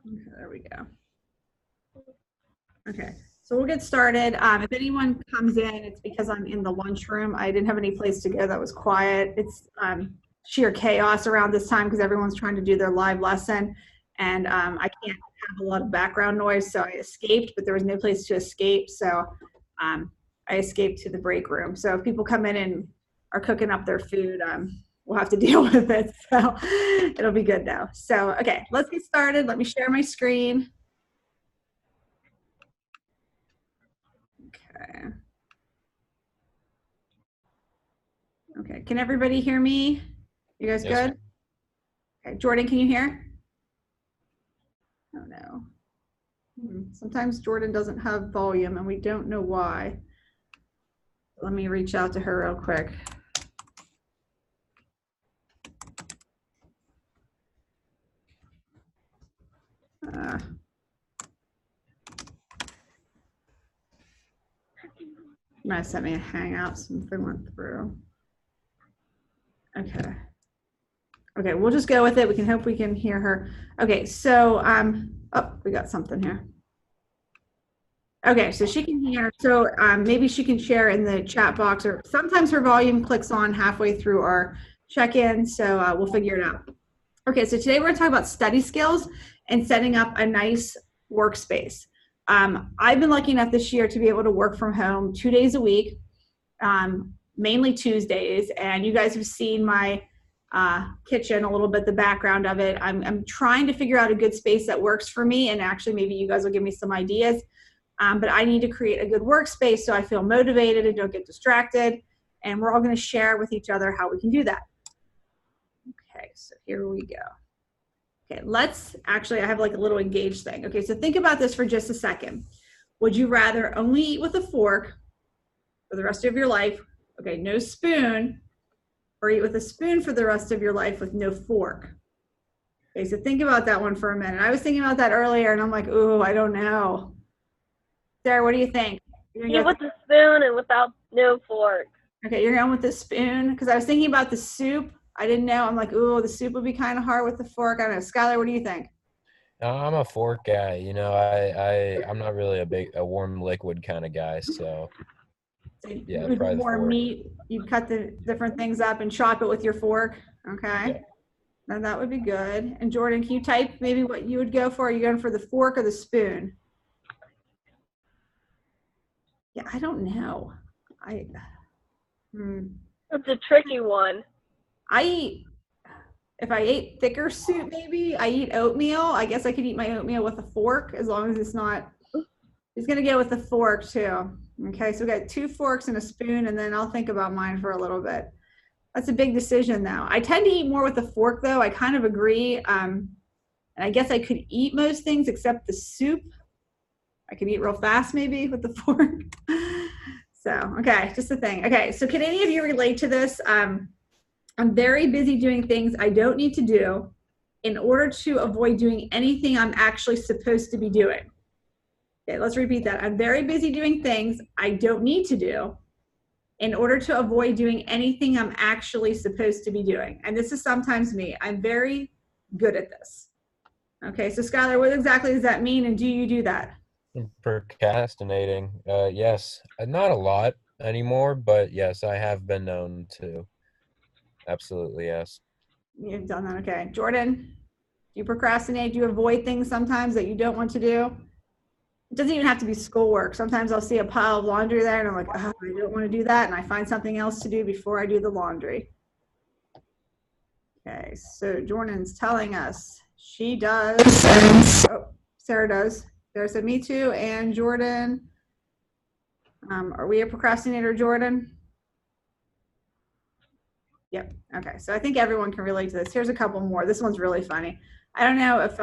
Okay, there we go. Okay, so we'll get started. If anyone comes in, it's because I'm in the lunchroom. I didn't have any place to go that was quiet. It's sheer chaos around this time because everyone's trying to do their live lesson, and I can't have a lot of background noise, so I escaped, but there was no place to escape, so um, I escaped to the break room. So if people come in and are cooking up their food, we'll have to deal with it. So it'll be good now. So, okay, let's get started. Let me share my screen. Okay. Okay, can everybody hear me? You guys Yes. good? Okay, Jordan, can you hear? Oh no. Sometimes Jordan doesn't have volume and we don't know why. Let me reach out to her real quick. Uh, you might have sent me a hangout, something went through. Okay. Okay, we'll just go with it. We can hope we can hear her. Okay, so oh, we got something here. Okay, so she can hear. So maybe she can share in the chat box, or sometimes her volume clicks on halfway through our check-in. So we'll figure it out. Okay, so today we're going to talk about study skills and setting up a nice workspace. I've been lucky enough this year to be able to work from home 2 days a week, mainly Tuesdays. And you guys have seen my kitchen, a little bit, the background of it. I'm trying to figure out a good space that works for me. And actually, maybe you guys will give me some ideas. But I need to create a good workspace so I feel motivated and don't get distracted. And we're all going to share with each other how we can do that. Okay, so here we go. Okay, let's actually, I have like a little engaged thing. Okay, so think about this for just a second. Would you rather only eat with a fork for the rest of your life? Okay, no spoon, or eat with a spoon for the rest of your life with no fork? Okay, so think about that one for a minute. I was thinking about that earlier and I'm like, ooh, I don't know. Sarah, what do you think? Eat with a spoon and without no fork. Okay, you're going with the spoon because I was thinking about the soup. I didn't know. I'm like, ooh, the soup would be kind of hard with the fork. I don't know. Skylar, what do you think? I'm a fork guy. I'm not really a warm liquid kind of guy. So So yeah, you would do probably the more fork. meat. You'd cut the different things up and chop it with your fork. Okay. Yeah. Then that would be good. And Jordan, can you type maybe what you would go for? Are you going for the fork or the spoon? Yeah, I don't know. I hmm. It's a tricky one. I eat if I ate thicker soup, maybe I eat oatmeal. I guess I could eat my oatmeal with a fork as long as it's not. It's gonna go with the fork too. Okay, so we got 2 forks and a spoon, and then I'll think about mine for a little bit. That's a big decision, though. I tend to eat more with a fork, though. I kind of agree. And I guess I could eat most things except the soup. I could eat real fast, maybe, with the fork. So, okay, just a thing. Okay, so can any of you relate to this? I'm very busy doing things I don't need to do in order to avoid doing anything I'm actually supposed to be doing. Okay, let's repeat that. I'm very busy doing things I don't need to do in order to avoid doing anything I'm actually supposed to be doing. And this is sometimes me. I'm very good at this. Okay, so Skylar, what exactly does that mean? And do you do that? Procrastinating. Yes, not a lot anymore, but yes, I have been known to. Absolutely, yes. You've done that. Okay. Jordan, do you procrastinate? Do you avoid things sometimes that you don't want to do? It doesn't even have to be schoolwork. Sometimes I'll see a pile of laundry there and I'm like, oh, I don't want to do that. And I find something else to do before I do the laundry. Okay, so Jordan's telling us she does. Oh, Sarah does. Sarah said me too. And Jordan, are we a procrastinator, Jordan? Yep. Okay, so I think everyone can relate to this. Here's a couple more. This one's really funny. I don't know if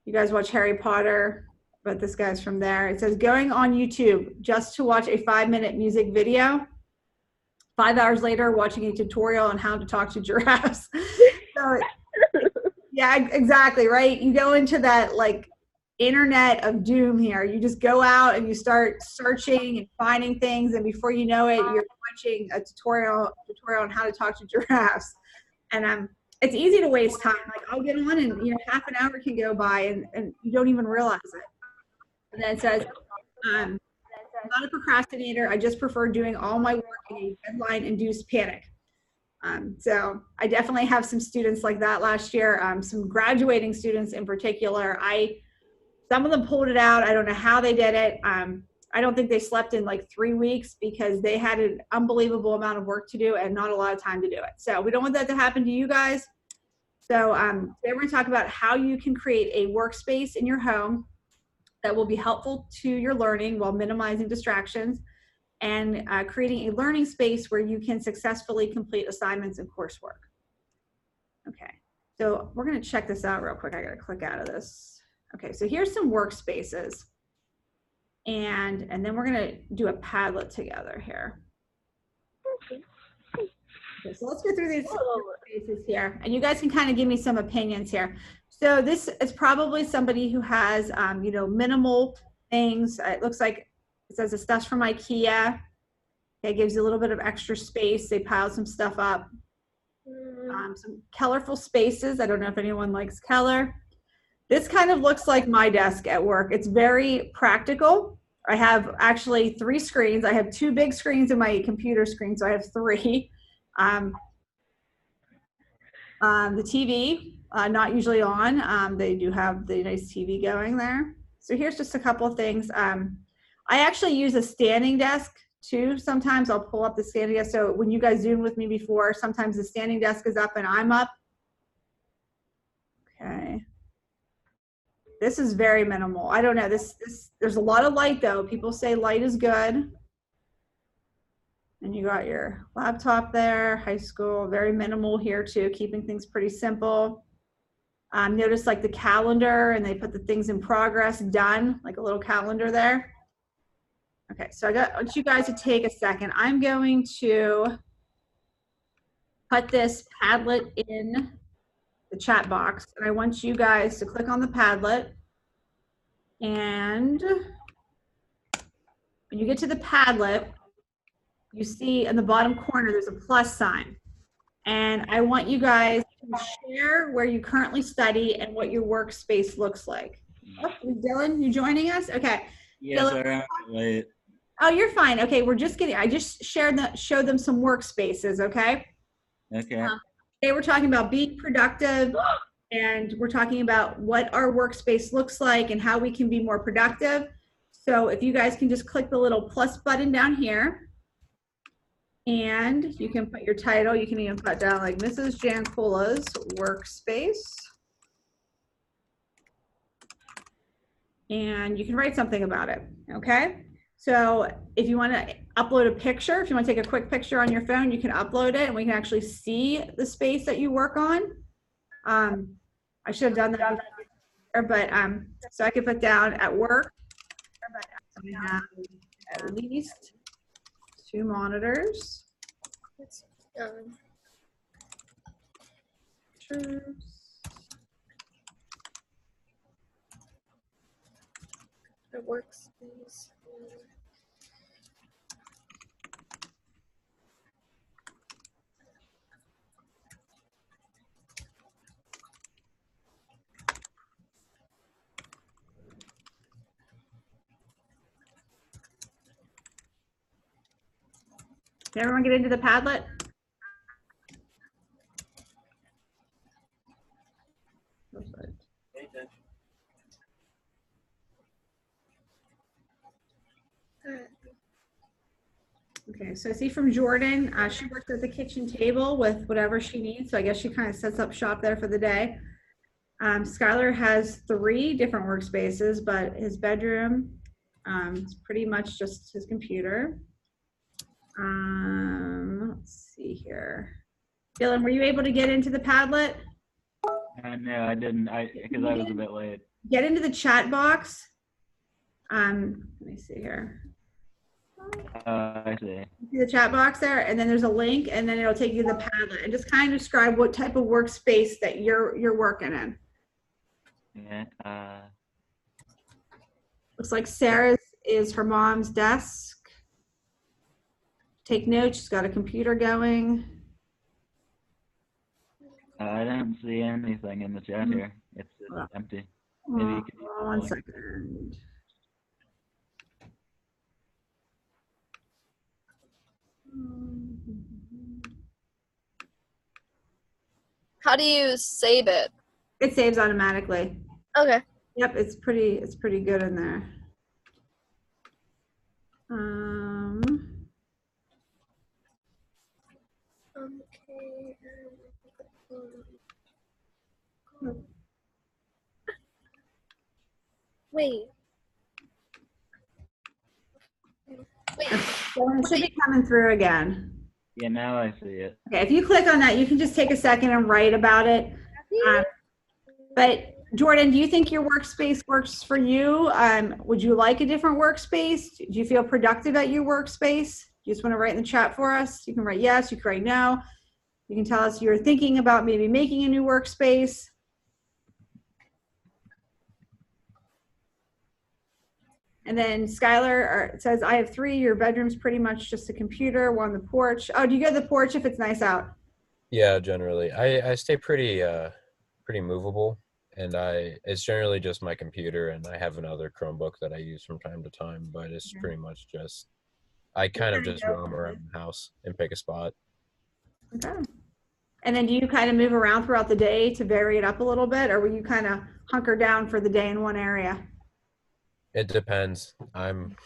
you guys watch Harry Potter, but this guy's from there. It says going on YouTube just to watch a 5-minute music video. 5 hours later, watching a tutorial on how to talk to giraffes. So, yeah, exactly, right? You go into that like internet of doom here. You just go out and you start searching and finding things, and before you know it, you're watching a tutorial on how to talk to giraffes. And it's easy to waste time. Like I'll get on and, half an hour can go by and you don't even realize it. And then it says, I'm not a procrastinator. I just prefer doing all my work in a deadline-induced panic. So I definitely have some students like that last year, some graduating students in particular. Some of them pulled it out. I don't know how they did it. I don't think they slept in like 3 weeks because they had an unbelievable amount of work to do and not a lot of time to do it. So we don't want that to happen to you guys. So today we're going to talk about how you can create a workspace in your home that will be helpful to your learning while minimizing distractions, and creating a learning space where you can successfully complete assignments and coursework. Okay, so we're going to check this out real quick. I got to click out of this. Okay, so here's some workspaces. And then we're going to do a Padlet together here. Okay, so let's go through these workspaces here. And you guys can kind of give me some opinions here. So this is probably somebody who has, minimal things. It looks like it says the stuff's from IKEA. Okay, it gives you a little bit of extra space. They piled some stuff up. Some colorful spaces. I don't know if anyone likes color. This kind of looks like my desk at work. It's very practical. I have actually 3 screens. I have 2 big screens and my computer screen, so I have 3. The TV, not usually on. They do have the nice TV going there. So here's just a couple of things. I actually use a standing desk too. Sometimes I'll pull up the standing desk. So when you guys Zoomed with me before, sometimes the standing desk is up and I'm up. Okay. This is very minimal. I don't know. There's a lot of light though. People say light is good. And you got your laptop there, high school, very minimal here too, keeping things pretty simple. Notice like the calendar, and they put the things in progress, done, like a little calendar there. Okay, so I want you guys to take a second. I'm going to put this Padlet in the chat box, and I want you guys to click on the Padlet. And when you get to the Padlet, you see in the bottom corner there's a plus sign. And I want you guys to share where you currently study and what your workspace looks like. Oh, Dylan, you joining us? Okay. Yes, Dylan, I'm late. Oh, you're fine. Okay, I just showed them some workspaces, okay? Okay. Today we're talking about being productive, and we're talking about what our workspace looks like and how we can be more productive. So if you guys can just click the little plus button down here, and you can put your title. You can even put down like Mrs. Jankula's workspace. And you can write something about it, okay? So if you want to upload a picture, if you want to take a quick picture on your phone, you can upload it and we can actually see the space that you work on. I should have done that, but so I could put down at work. We have at least 2 monitors. The workspace. Did everyone get into the Padlet? Okay, so I see from Jordan, she works at the kitchen table with whatever she needs. So I guess she kind of sets up shop there for the day. Skylar has 3 different workspaces, but his bedroom is pretty much just his computer. Let's see here. Dylan, were you able to get into the Padlet? No, I didn't. Because I was a bit late. Get into the chat box. Let me see here. I see. See the chat box there, and then there's a link, and then it'll take you to the Padlet, and just kind of describe what type of workspace that you're working in. Yeah. Looks like Sarah's is her mom's desk. Take notes. She's got a computer going. I don't see anything in the chat here. It's Well, empty. Maybe you Uh, could use one color. second. How do you save it? It saves automatically. Okay. Yep, it's pretty good in there. Okay. Wait. So it should be coming through again. Yeah, now I see it. Okay, if you click on that, you can just take a second and write about it. But Jordan, do you think your workspace works for you? Would you like a different workspace? Do you feel productive at your workspace? You just want to write in the chat for us? You can write yes, you can write no. You can tell us you're thinking about maybe making a new workspace. And then Skylar says, I have 3. Your bedroom's pretty much just a computer, one on the porch. Oh, do you go to the porch if it's nice out? Yeah, generally. I stay pretty movable, and it's generally just my computer, and I have another Chromebook that I use from time to time, but it's pretty much just I kind of just roam around the house and pick a spot. Okay. And then do you kind of move around throughout the day to vary it up a little bit, or will you kind of hunker down for the day in one area? It depends. I'm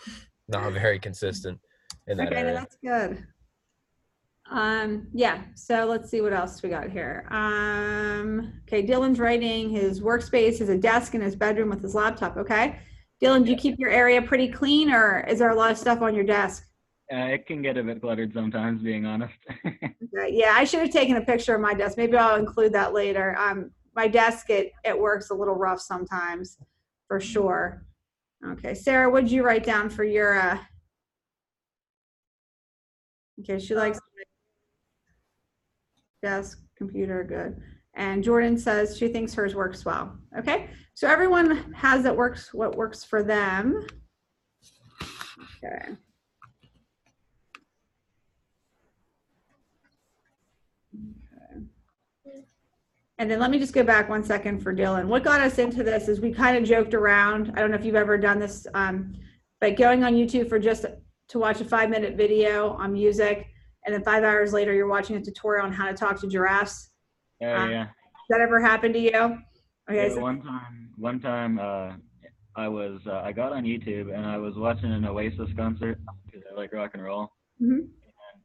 not very consistent in that Okay, area. that's good. Yeah, so let's see what else we got here. Okay, Dylan's writing his workspace is a desk in his bedroom with his laptop. Okay. Dylan, do you keep your area pretty clean, or is there a lot of stuff on your desk? It can get a bit cluttered sometimes, being honest. Okay, yeah, I should have taken a picture of my desk. Maybe I'll include that later. My desk at work's a little rough sometimes, for sure. Okay, Sarah, what did you write down for your, okay, she likes desk, computer, good. And Jordan says she thinks hers works well. Okay, so everyone has what works for them. Okay. And then let me just go back one second for Dylan. What got us into this is we kind of joked around. I don't know if you've ever done this, but going on YouTube for just to watch a 5-minute video on music, and then 5 hours later you're watching a tutorial on how to talk to giraffes. Yeah. Has that ever happened to you? Okay. Yeah, one time, I got on YouTube and I was watching an Oasis concert because I like rock and roll. Mhm.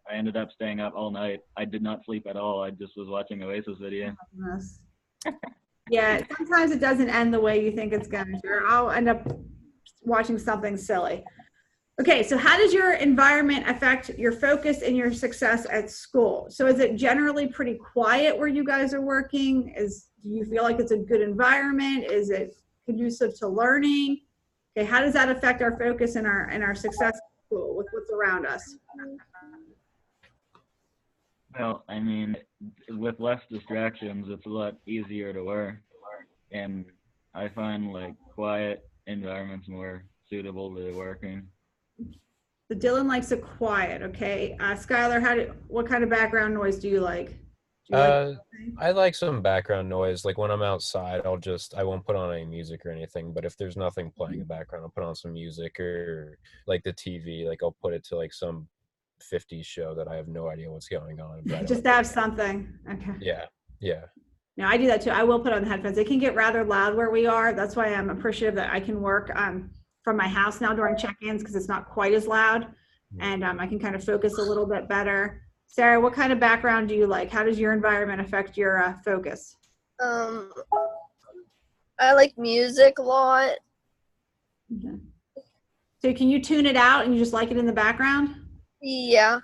I ended up staying up all night. I did not sleep at all. I just was watching Oasis video. Yes. Yeah, sometimes it doesn't end the way you think it's going to, or I'll end up watching something silly. Okay, so how does your environment affect your focus and your success at school? So is it generally pretty quiet where you guys are working? Do you feel like it's a good environment? Is it conducive to learning? Okay, how does that affect our focus and our success at school with what's around us? Well, I mean, with less distractions, it's a lot easier to work. And I find like quiet environments more suitable to working. So Dylan likes it quiet, okay? Skylar, what kind of background noise do you like? I like some background noise. Like when I'm outside, I won't put on any music or anything, but if there's nothing playing in the background, I'll put on some music, or like the TV, like I'll put it to like some 50s show that I have no idea what's going on. Just to have something. Okay. Yeah. No, I do that too. I will put on the headphones. It can get rather loud where we are. That's why I'm appreciative that I can work from my house now during check-ins, because it's not quite as loud, and I can kind of focus a little bit better. Sarah, what kind of background do you like? How does your environment affect your focus? I like music a lot. Okay. So can you tune it out and you just like it in the background? Yeah.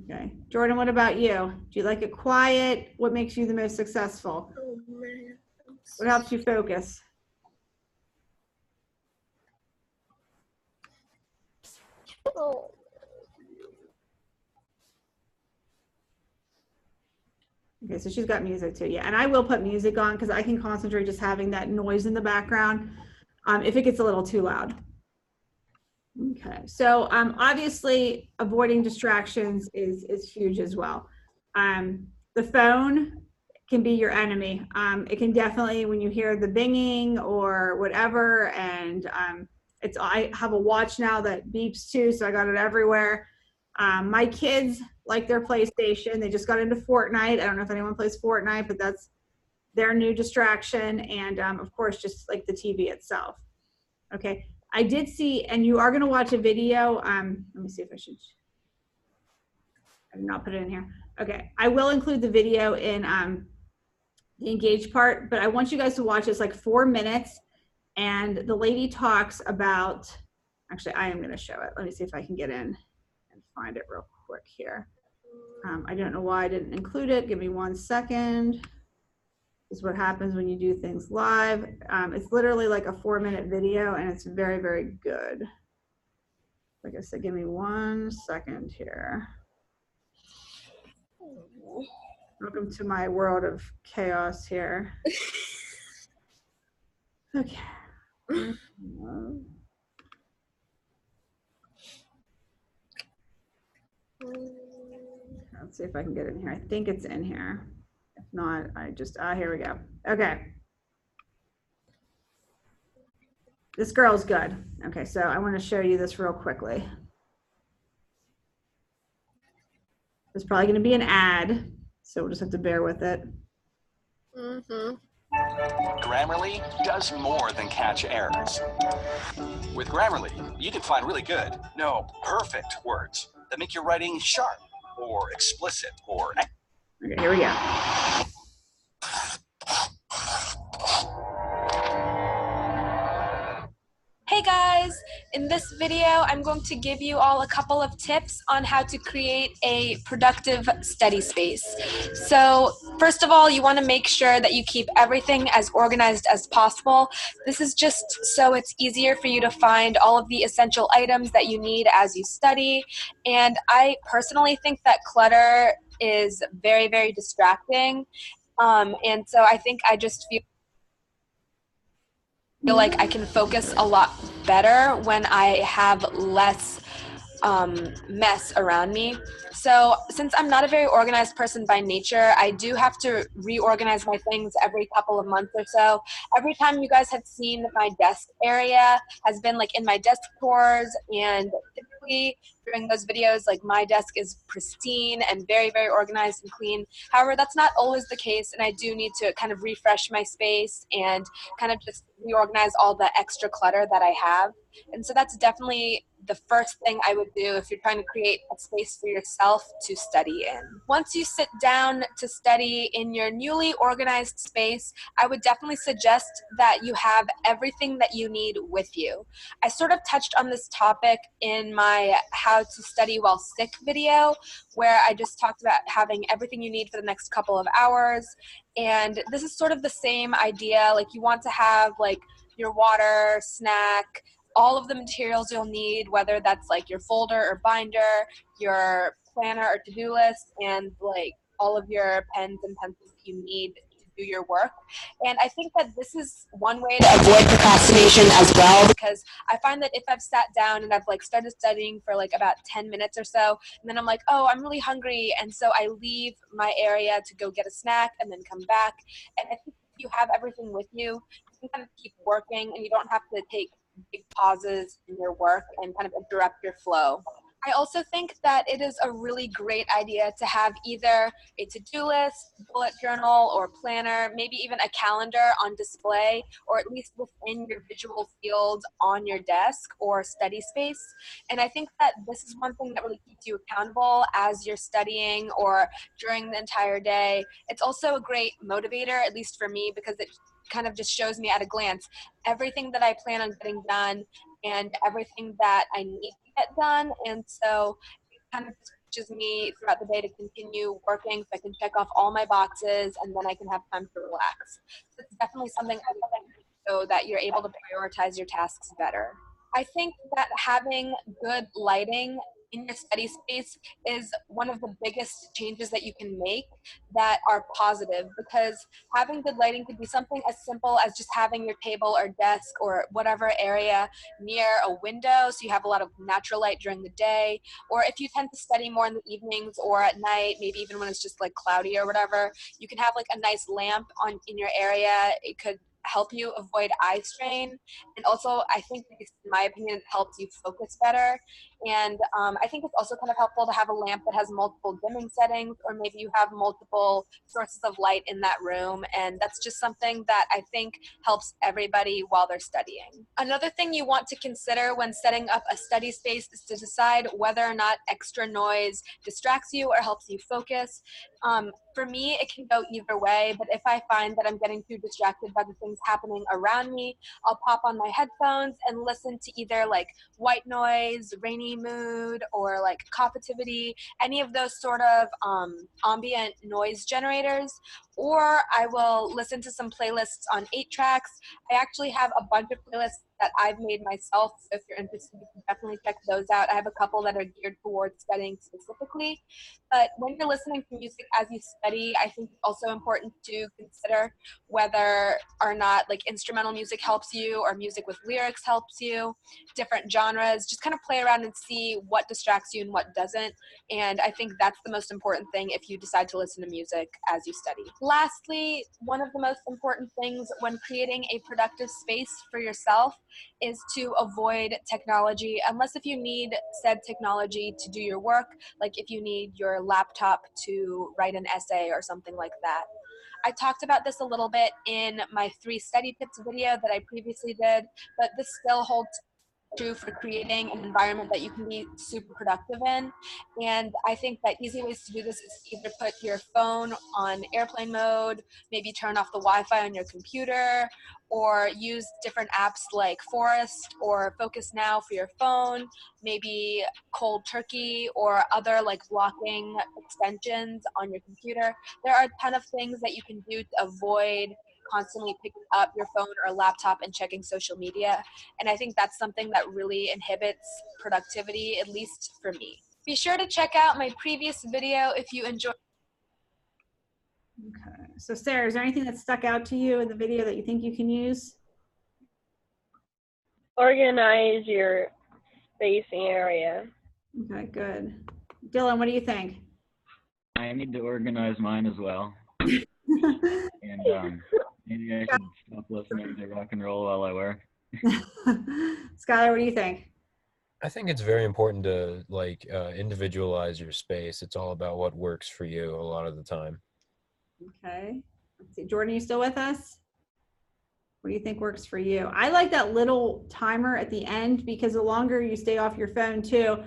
Okay. Jordan, what about you? Do you like it quiet? What makes you the most successful? Oh, man. What helps you focus? Oh. Okay, so she's got music too. Yeah, and I will put music on because I can concentrate just having that noise in the background if it gets a little too loud. Okay, so obviously avoiding distractions is huge as well. The phone can be your enemy. It can definitely, when you hear the binging or whatever, and I have a watch now that beeps too, so I got it everywhere. My kids like their PlayStation. They just got into Fortnite. I don't know if anyone plays Fortnite, but that's their new distraction. And of course, just like the TV itself. Okay, I did see, and you are going to watch a video. Let me see if I should. I did not put it in here. Okay, I will include the video in the engaged part, but I want you guys to watch. It's like 4 minutes, and the lady talks about, actually I am going to show it. Let me see if I can get in and find it real quick here. I don't know why I didn't include it. Give me 1 second. This is what happens when you do things live. It's literally like a 4-minute video, and it's very, very good. Like I said, give me 1 second here. Welcome to my world of chaos here. Okay. Let's see if I can get it in here. I think it's in here. If not, I just, here we go. Okay. This girl's good. Okay, so I want to show you this real quickly. There's probably going to be an ad, so we'll just have to bear with it. Mm-hmm. Grammarly does more than catch errors. With Grammarly, you can find really good, no, perfect words that make your writing sharp or explicit or... Okay, here we go. Hey guys, in this video I'm going to give you all a couple of tips on how to create a productive study space. So first of all, you want to make sure that you keep everything as organized as possible. This is just so it's easier for you to find all of the essential items that you need as you study. And I personally think that clutter is very, very distracting. And so I think I just feel like I can focus a lot better when I have less mess around me. So since I'm not a very organized person by nature, I do have to reorganize my things every couple of months or so. Every time you guys have seen my desk area has been like in my desk tours, and typically during those videos, like my desk is pristine and very, very organized and clean. However, that's not always the case, and I do need to kind of refresh my space and kind of just reorganize all the extra clutter that I have. And so that's definitely the first thing I would do if you're trying to create a space for yourself to study in. Once you sit down to study in your newly organized space, I would definitely suggest that you have everything that you need with you. I sort of touched on this topic in my How to Study While Sick video, where I just talked about having everything you need for the next couple of hours. And this is sort of the same idea. Like, you want to have like your water, snack, all of the materials you'll need, whether that's like your folder or binder, your planner or to-do list, and like all of your pens and pencils that you need to do your work. And I think that this is one way to avoid procrastination as well, because I find that if I've sat down and I've like started studying for like about 10 minutes or so, and then I'm like, oh, I'm really hungry, and so I leave my area to go get a snack and then come back. And I think if you have everything with you, you can kind of keep working and you don't have to take big pauses in your work and kind of interrupt your flow. I also think that it is a really great idea to have either a to-do list, bullet journal, or planner, maybe even a calendar on display, or at least within your visual field on your desk or study space. And I think that this is one thing that really keeps you accountable as you're studying or during the entire day. It's also a great motivator, at least for me, because it kind of just shows me at a glance everything that I plan on getting done and everything that I need to get done. And so it kind of pushes me throughout the day to continue working so I can check off all my boxes and then I can have time to relax. So it's definitely something I would think so that you're able to prioritize your tasks better. I think that having good lighting in your study space is one of the biggest changes that you can make that are positive, because having good lighting could be something as simple as just having your table or desk or whatever area near a window so you have a lot of natural light during the day, or if you tend to study more in the evenings or at night, maybe even when it's just like cloudy or whatever, you can have like a nice lamp on in your area. It could help you avoid eye strain, and also I think, in my opinion, it helps you focus better. And I think it's also kind of helpful to have a lamp that has multiple dimming settings, or maybe you have multiple sources of light in that room, and that's just something that I think helps everybody while they're studying. Another thing you want to consider when setting up a study space is to decide whether or not extra noise distracts you or helps you focus. For me, it can go either way, but if I find that I'm getting too distracted by the things happening around me, I'll pop on my headphones and listen to either like white noise, rainy mood, or like Copativity, any of those sort of ambient noise generators, or I will listen to some playlists on 8 tracks. I actually have a bunch of playlists that I've made myself, so if you're interested, you can definitely check those out. I have a couple that are geared towards studying specifically. But when you're listening to music as you study, I think it's also important to consider whether or not like instrumental music helps you or music with lyrics helps you, different genres. Just kind of play around and see what distracts you and what doesn't. And I think that's the most important thing if you decide to listen to music as you study. Lastly, one of the most important things when creating a productive space for yourself is to avoid technology, unless if you need said technology to do your work, like if you need your laptop to write an essay or something like that. I talked about this a little bit in my 3 study tips video that I previously did, but this still holds true for creating an environment that you can be super productive in. And I think that easy ways to do this is to either put your phone on airplane mode, maybe turn off the Wi-Fi on your computer, or use different apps like Forest or Focus Now for your phone, maybe Cold Turkey or other like blocking extensions on your computer. There are a ton of things that you can do to avoid constantly picking up your phone or laptop and checking social media. And I think that's something that really inhibits productivity, at least for me. Be sure to check out my previous video if you enjoyed. Okay. So Sarah, is there anything that stuck out to you in the video that you think you can use? Organize your spacing area. Okay, good. Dylan, what do you think? I need to organize mine as well. And maybe I should stop listening to rock and roll while I work. Skylar, what do you think? I think it's very important to like individualize your space. It's all about what works for you a lot of the time. Okay. Let's see. Jordan, are you still with us? What do you think works for you? I like that little timer at the end, because the longer you stay off your phone too,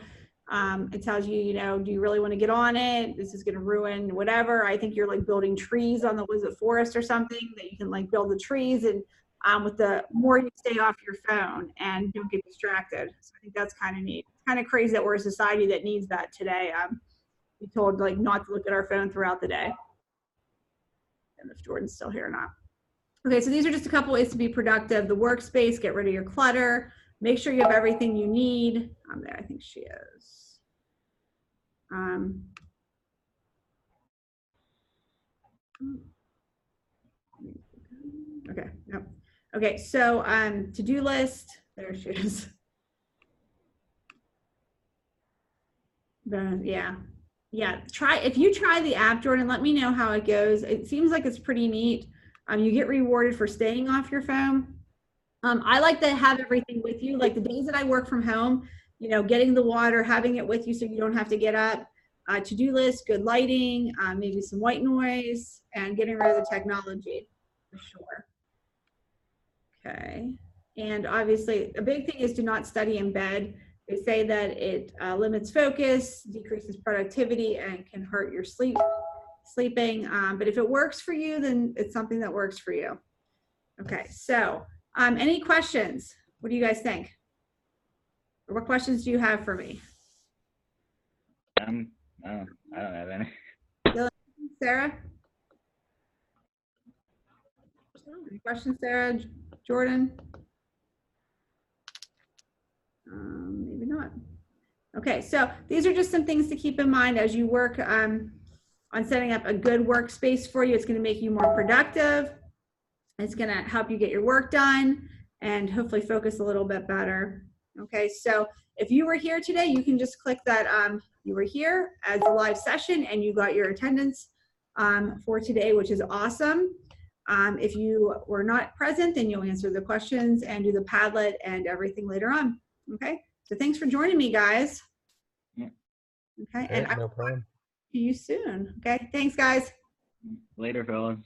it tells you, you know, do you really want to get on it? This is going to ruin whatever. I think you're like building trees on the, was it forest or something, that you can like build the trees, and with the more you stay off your phone and don't get distracted. So I think that's kind of neat. It's kind of crazy that we're a society that needs that today. We told like not to look at our phone throughout the day. And if Jordan's still here or not. Okay, so these are just a couple ways to be productive. The workspace, get rid of your clutter. Make sure you have everything you need. There, I think she is. Okay, no. Okay, so to-do list, there she is. Yeah, if you try the app, Jordan, let me know how it goes. It seems like it's pretty neat. You get rewarded for staying off your phone. I like to have everything with you. Like the days that I work from home, you know, getting the water, having it with you so you don't have to get up. To-do list, good lighting, maybe some white noise, and getting rid of the technology for sure. Okay, and obviously a big thing is to not study in bed. They say that it limits focus, decreases productivity, and can hurt your sleeping. But if it works for you, then it's something that works for you. Okay, so any questions? What do you guys think? Or what questions do you have for me? I don't have any. Sarah? Any questions, Sarah? Jordan? Maybe not. Okay, so these are just some things to keep in mind as you work on setting up a good workspace for you. It's going to make you more productive. It's going to help you get your work done and hopefully focus a little bit better. Okay, so if you were here today, you can just click that you were here as a live session and you got your attendance for today, which is awesome. If you were not present, then you'll answer the questions and do the Padlet and everything later on. Okay, so thanks for joining me, guys. Yeah. Okay, and I no will problem. see you soon. Okay, thanks, guys. Later, fellas.